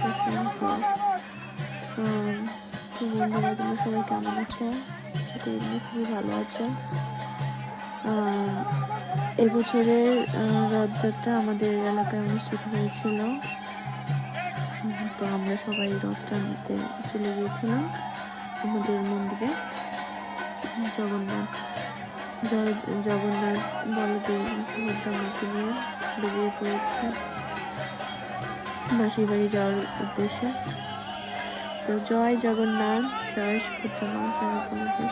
তো বন্ধুরা, তোমরা সবাই কেমন আছো? আশা করি তোমরা খুবই ভালো আছো। এবছরের রথযাত্রা আমাদের এলাকায় অনুষ্ঠিত হয়েছিল। তো আমরা সবাই রথ টানতে চলে গিয়েছিলাম আমাদের মন্দিরে। জগন্নাথ বলদেব সুভদ্রা মাকে নিয়ে বেরিয়ে পড়েছে মাসির বাড়ি যাওয়ার উদ্দেশ্যে। তো জয় জগন্নাথ, জয় সুভদ্রা মা, জয় বলদেব।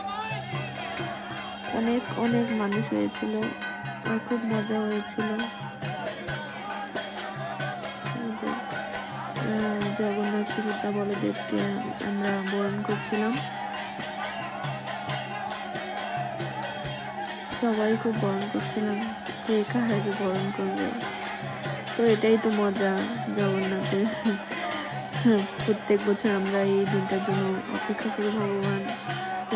অনেক অনেক মানুষ হয়েছিল আর খুব মজা হয়েছিল। জগন্নাথ সুভদ্রা বলদেবকে আমরা বরণ করছিলাম। সবাই খুব বরণ করছিলাম, কে কার আগে বরণ করবে। তো এটাই তো মজা জগন্নাথের। প্রত্যেক বছর আমরা এই দিনটার জন্য অপেক্ষা করি। ভগবান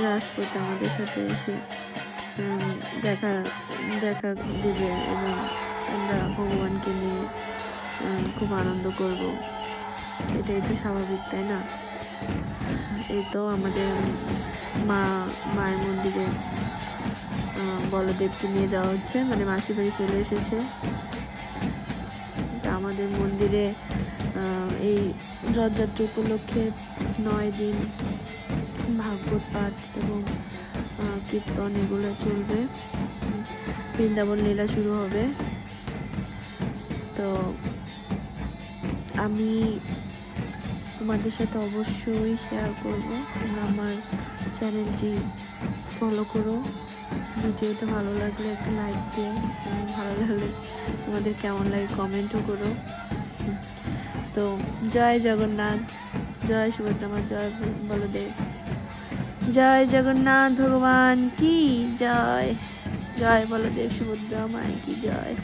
রাজপথে আমাদের সাথে এসে দেখা দেবে এবং আমরা ভগবানকে নিয়ে খুব আনন্দ করব। এটাই তো স্বাভাবিক, তাই না? এই তো আমাদের মায়ের মন্দিরে বলদেবকে নিয়ে যাওয়া হচ্ছে, মানে মাসির বাড়ি চলে এসেছে। আমাদের মন্দিরে এই রথযাত্রা উপলক্ষে 9 দিন ভাগবত পাঠ এবং কীর্তন এগুলো চলবে। বৃন্দাবন লীলা শুরু হবে। তো আমি তোমাদের সাথে অবশ্যই শেয়ার করব। তোমরা আমার চ্যানেলটি ফলো করো। ভিডিওটা ভালো লাগলে একটা লাইক দিয়ে, ভালো লাগলে তোমাদের কেমন লাগে কমেন্টও করো। তো জয় জগন্নাথ, জয় সুভদ্রা মা, জয় বলদেব, জয় জগন্নাথ ভগবান কি জয়, জয় বলদেব সুভদ্রা মায়ের কি জয়।